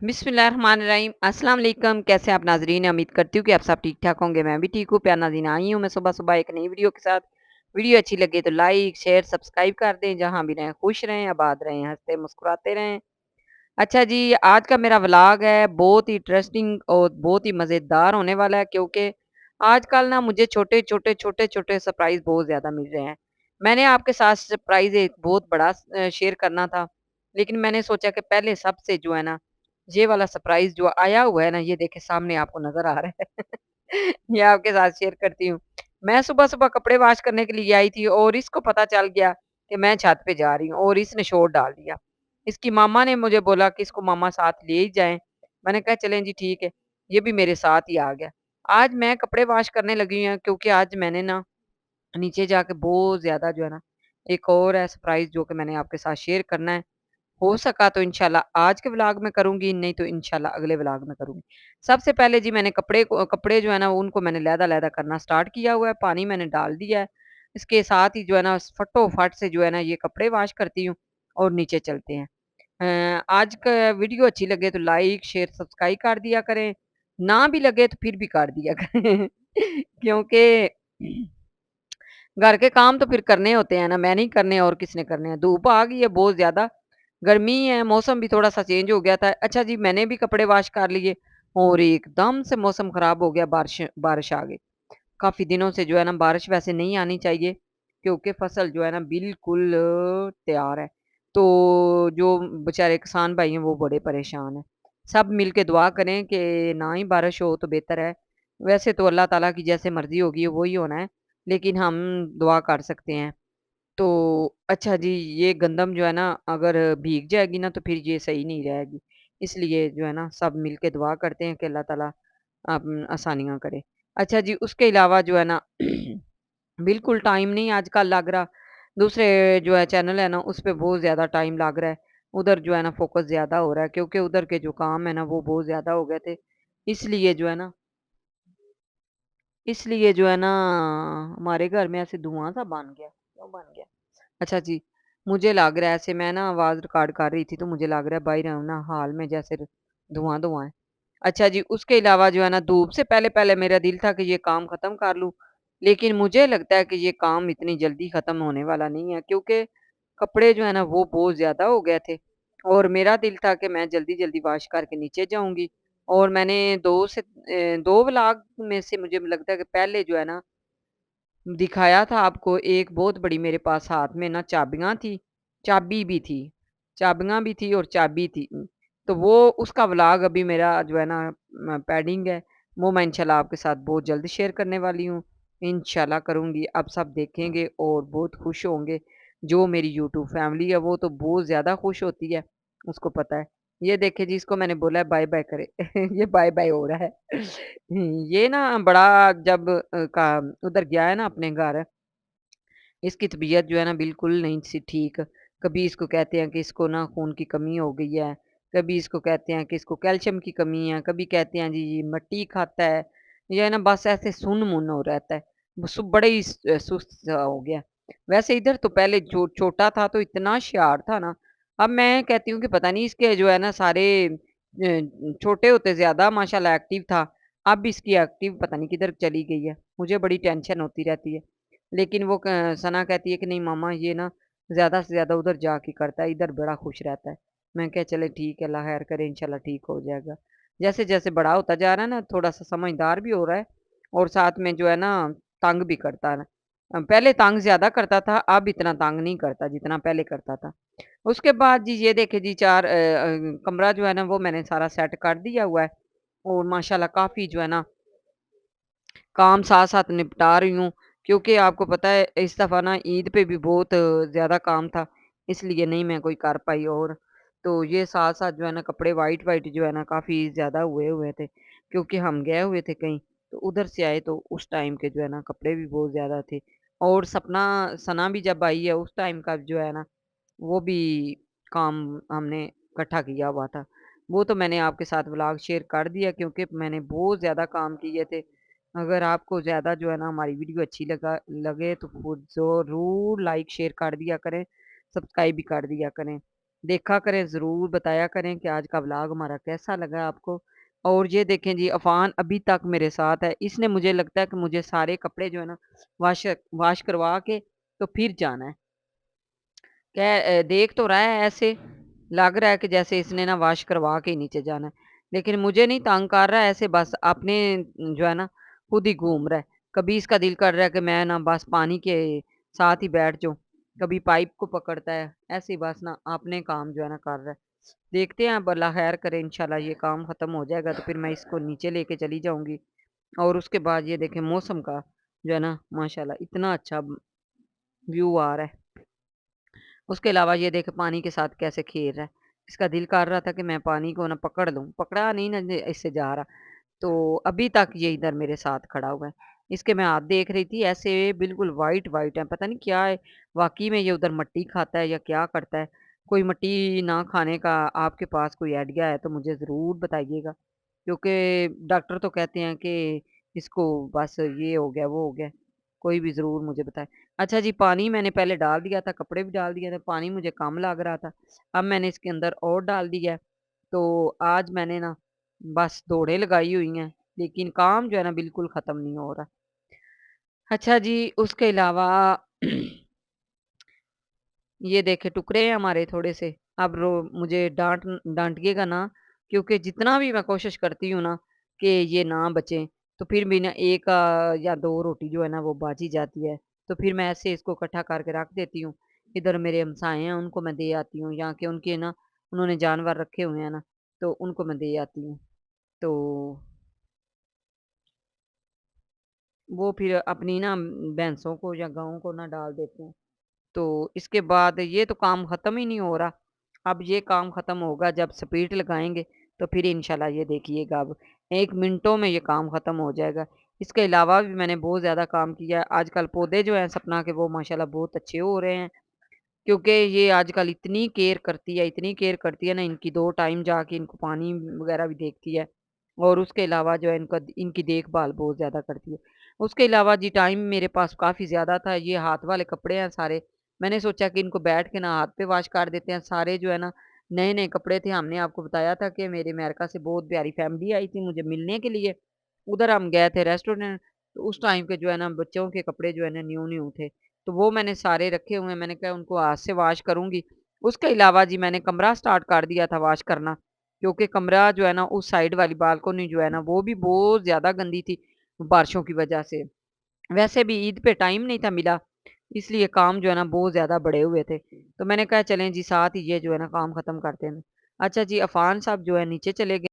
बिस्मिल्लाहिर्रहमानिर्रहीम अस्सलाम वालेकुम। कैसे हैं आप नाज़रीन? उम्मीद करती हूँ कि आप सब ठीक-ठाक होंगे। मैं भी ठीक हूँ। प्यार नाज़रीन आई हूँ मैं सुबह-सुबह एक नई वीडियो के साथ। वीडियो अच्छी लगे तो लाइक, शेयर, सब्सक्राइब कर दें। जहाँ भी रहें खुश रहें, आबाद रहें, हँसते मुस्कुराते रहें। अच्छा जी, आज का मेरा व्लॉग है बहुत ही इंटरेस्टिंग और बहुत ही मज़ेदार होने वाला है क्योंकि आजकल ना मुझे छोटे-छोटे, छोटे-छोटे सरप्राइज़ बहुत ज़्यादा मिल रहे हैं। मैंने आपके साथ सरप्राइज़ एक बहुत बड़ा शेयर करना था, लेकिन मैंने सोचा कि पहले सबसे जो है ना, ये वाला सरप्राइज़ जो आया हुआ है ना, ये देखिए सामने आपको नज़र आ रहा है। ये आपके साथ शेयर करती हूँ। मैं सुबह-सुबह कपड़े वॉश करने के लिए आई थी और इसको पता चल गया कि मैं छत पे जा रही हूँ और इसने शोर डाल दिया। इसकी मामा ने मुझे बोला कि इसको मामा साथ ले ही जाएँ। मैंने कहा चलें जी ठीक है, ये भी मेरे साथ ही आ गया। आज मैं कपड़े वॉश करने लगी हूँ क्योंकि आज मैंने ना नीचे जाके बहुत ज़्यादा जो है ना, एक और है सरप्राइज़ जो कि मैंने आपके साथ शेयर करना है। हो सका तो इंशाल्लाह आज के व्लॉग में करूँगी, नहीं तो इंशाल्लाह अगले व्लॉग में करूँगी। सबसे पहले जी मैंने कपड़े जो है ना उनको मैंने लैदा-लैदा करना स्टार्ट किया हुआ है, पानी मैंने डाल दिया है। इसके साथ ही जो है ना फटो-फट से जो है ना ये कपड़े वॉश करती हूँ और नीचे चलते हैं। आज का वीडियो अच्छी लगे तो लाइक, शेयर, सब्सक्राइब कर दिया करें। ना भी लगे तो फिर भी कर दिया करें क्योंकि घर के काम तो फिर करने होते हैं ना, मैंने ही करने हैं और किसने करने हैं। धूप आ गई है बहुत ज़्यादा, गर्मी है, मौसम भी थोड़ा-सा चेंज हो गया था। अच्छा जी, मैंने भी कपड़े वॉश कर लिए और एकदम से मौसम ख़राब हो गया, बारिश बारिश आ गई। काफ़ी दिनों से जो है ना बारिश वैसे नहीं आनी चाहिए क्योंकि फसल जो है ना बिल्कुल तैयार है। तो जो बेचारे किसान भाई हैं वो बड़े परेशान हैं। सब मिल के दुआ करें कि ना ही बारिश हो तो बेहतर है। वैसे तो अल्लाह ताला की जैसे मर्ज़ी होगी वही होना है, लेकिन हम दुआ कर सकते हैं। तो अच्छा जी, ये गंदम जो है ना अगर भीग जाएगी ना तो फिर ये सही नहीं रहेगी। इसलिए जो है ना सब मिल के दुआ करते हैं कि अल्लाह ताला आसानियाँ करे। अच्छा जी, उसके अलावा जो है ना बिल्कुल टाइम नहीं आजकल लग रहा। दूसरे जो है चैनल है ना उस पे बहुत ज़्यादा टाइम लग रहा है। उधर जो है ना फ़ोकस ज़्यादा हो रहा है क्योंकि उधर के जो काम है ना वो बहुत ज़्यादा हो गए थे। इसलिए जो है ना इसलिए जो है ना हमारे घर में ऐसे धुआँ-सा बन गया। क्यों बन गया? अच्छा जी, मुझे लग रहा है ऐसे मैं ना आवाज़ रिकॉर्ड कर रही थी तो मुझे लग रहा है बाहर ना हॉल में जैसे धुआँ-धुआँ है। अच्छा जी, उसके अलावा जो है ना धूप से पहले-पहले मेरा दिल था कि ये काम ख़त्म कर लूँ, लेकिन मुझे लगता है कि ये काम इतनी जल्दी ख़त्म होने वाला नहीं है क्योंकि कपड़े जो है ना वो बहुत ज़्यादा हो गए थे और मेरा दिल था कि मैं जल्दी-जल्दी वॉश करके नीचे जाऊँगी और मैंने 2 व्लॉग में से मुझे लगता है कि पहले जो है ना दिखाया था आपको एक बहुत बड़ी मेरे पास हाथ में ना चाबियाँ थी, चाबी भी थी। चाबियाँ भी थी और चाबी थी। तो वो उसका व्लॉग अभी मेरा जो है ना पेंडिंग है। वो मैं इंशाल्लाह आपके साथ बहुत जल्द शेयर करने वाली हूँ। इंशाल्लाह करूँगी, आप सब देखेंगे और बहुत खुश होंगे। जो मेरी यूट्यूब फैमिली है वो तो बहुत ज़्यादा खुश होती है, उसको पता है। ये देखिए जी इसको मैंने बोला है बाय-बाय करे ये बाय-बाय हो रहा है। ये ना बड़ा जब का उधर गया है ना अपने घर, इसकी तबीयत जो है ना बिल्कुल नहीं सी ठीक। कभी इसको कहते हैं कि इसको ना खून की कमी हो गई है, कभी इसको कहते हैं कि इसको कैल्शियम की कमी है, कभी कहते हैं जी ये मट्टी खाता है। ये है ना बस ऐसे सुन्न-मुन्न हो रहता है। बड़े ही सुस्त सा हो गया। वैसे इधर तो पहले जो छोटा था तो इतना होशियार था ना, अब मैं कहती हूँ कि पता नहीं इसके जो है ना सारे छोटे होते ज़्यादा माशाल्लाह एक्टिव था। अब इसकी एक्टिव पता नहीं किधर चली गई है। मुझे बड़ी टेंशन होती रहती है। लेकिन वो सना कहती है कि नहीं मामा ये ना ज़्यादा से ज़्यादा उधर जाके करता है, इधर बड़ा खुश रहता है। मैं कहा चले ठीक है, अल्लाह खैर करे इंशाल्लाह ठीक हो जाएगा। जैसे-जैसे बड़ा होता जा रहा है ना, थोड़ा-सा समझदार भी हो रहा है और साथ में जो है ना तंग भी करता है। पहले तंग ज़्यादा करता था, अब इतना तंग नहीं करता जितना पहले करता था। उसके बाद जी ये देखिए जी कमरा जो है ना वो मैंने सारा सेट कर दिया हुआ है और माशाल्लाह काफ़ी जो है ना काम साथ-साथ निपटा रही हूँ, क्योंकि आपको पता है इस दफ़ा ना ईद पे भी बहुत ज़्यादा काम था, इसलिए नहीं मैं कोई कर पाई और तो ये साथ-साथ जो है ना कपड़े वाइट-वाइट जो है ना काफ़ी ज़्यादा हुए हुए थे, क्योंकि हम गए हुए थे कहीं, तो उधर से आए तो उस टाइम के जो है ना कपड़े भी बहुत ज़्यादा थे और सना भी जब आई है उस टाइम का जो है ना, वो भी काम हमने इकट्ठा किया हुआ था। वो तो मैंने आपके साथ व्लॉग शेयर कर दिया क्योंकि मैंने बहुत ज़्यादा काम किए थे। अगर आपको ज़्यादा जो है ना हमारी वीडियो अच्छी लगे तो ज़रूर लाइक शेयर कर दिया करें, सब्सक्राइब भी कर दिया करें। देखा करें, ज़रूर बताया करें कि आज का व्लॉग हमारा कैसा लगा आपको। और ये देखें जी, अफ़ान अभी तक मेरे साथ है। इसने मुझे लगता है कि मुझे सारे कपड़े जो है ना वाश वाश करवा के तो फिर जाना है। देख तो रहा है ऐसे, लग रहा है कि जैसे इसने ना वॉश करवा के ही नीचे जाना है। लेकिन मुझे नहीं तंग कर रहा है, ऐसे बस अपने जो है ना खुद ही घूम रहा है। कभी इसका दिल कर रहा है कि मैं ना बस पानी के साथ ही बैठ जाऊँ, कभी पाइप को पकड़ता है, ऐसे ही बस ना अपने काम जो है ना कर रहा है। देखते हैं, अब अल्लाह खैर करे, इंशाल्लाह ये काम खत्म हो जाएगा तो फिर मैं इसको नीचे लेके चली जाऊँगी। और उसके बाद ये देखें मौसम का जो है ना माशाल्लाह इतना अच्छा व्यू आ रहा है। उसके अलावा ये देख पानी के साथ कैसे खेल रहा है। इसका दिल कर रहा था कि मैं पानी को ना पकड़ लूँ, पकड़ा नहीं ना इससे जा रहा। तो अभी तक ये इधर मेरे साथ खड़ा हुआ है। इसके मैं हाथ देख रही थी, ऐसे बिल्कुल व्हाइट-व्हाइट है, पता नहीं क्या है? वाक़ई में ये उधर मट्टी खाता है या क्या करता है? कोई मट्टी ना खाने का आपके पास कोई आइडिया है तो मुझे ज़रूर बताइएगा। क्योंकि डॉक्टर तो कहते हैं कि इसको बस ये हो गया, वो हो गया। कोई भी ज़रूर मुझे बताए। अच्छा जी, पानी मैंने पहले डाल दिया था, कपड़े भी डाल दिए थे, पानी मुझे कम लग रहा था। अब मैंने इसके अंदर और डाल दिया है। तो आज मैंने ना बस दौड़ें लगाई हुई हैं, लेकिन काम जो है ना बिल्कुल ख़त्म नहीं हो रहा। अच्छा जी, उसके अलावा ये देखे टुकड़े हैं हमारे थोड़े से। अब मुझे डाँटिएगा ना, क्योंकि जितना भी मैं कोशिश करती हूँ ना कि ये ना बचें, तो फिर भी ना 1 या 2 रोटी जो है ना वो बच ही जाती है। तो फिर मैं ऐसे इसको इकट्ठा करके रख देती हूँ। इधर मेरे हमसाए हैं उनको मैं दे आती हूँ, या कि उनके ना उन्होंने जानवर रखे हुए हैं ना, तो उनको मैं दे आती हूँ। तो वो फिर अपनी ना भैंसों को या गायों को ना डाल देते हैं। तो इसके बाद ये तो काम ख़त्म ही नहीं हो रहा। अब ये काम ख़त्म होगा जब स्पीड लगाएँगे, तो फिर इंशाल्लाह ये देखिएगा अब 1 मिनटों में ये काम ख़त्म हो जाएगा। इसके अलावा भी मैंने बहुत ज़्यादा काम किया है। आजकल पौधे जो हैं सपना के वो माशाल्लाह बहुत अच्छे हो रहे हैं। क्योंकि ये आजकल इतनी केयर करती है ना, इनकी 2 टाइम जाके इनको पानी वग़ैरह भी देखती है। और उसके अलावा जो है इनकी देखभाल बहुत ज़्यादा करती है। उसके अलावा जी टाइम मेरे पास काफ़ी ज़्यादा था, ये हाथ वाले कपड़े हैं सारे। मैंने सोचा कि इनको बैठ के ना हाथ पे वॉश कर देते हैं, सारे जो है ना नए-नए कपड़े थे। हमने आपको बताया था कि मेरे अमेरिका से बहुत प्यारी फैमिली आई थी मुझे मिलने के लिए। उधर हम गए थे रेस्टोरेंट, तो उस टाइम के जो है ना बच्चों के कपड़े जो है ना न्यू-न्यू थे। तो वो मैंने सारे रखे हुए हैं, मैंने कहा उनको आज से वॉश करूँगी। उसके अलावा जी मैंने कमरा स्टार्ट कर दिया था वॉश करना, क्योंकि कमरा जो है ना उस साइड वाली बालकनी जो है ना वो भी बहुत ज़्यादा गंदी थी, बारिशों की वजह से। वैसे भी ईद पे टाइम नहीं था मिला, इसलिए काम जो है ना बहुत ज़्यादा बढ़े हुए थे। तो मैंने कहा चलें जी साथ ही ये जो है ना काम ख़त्म करते हैं। अच्छा जी, अफ़ान साहब जो है नीचे चले गए।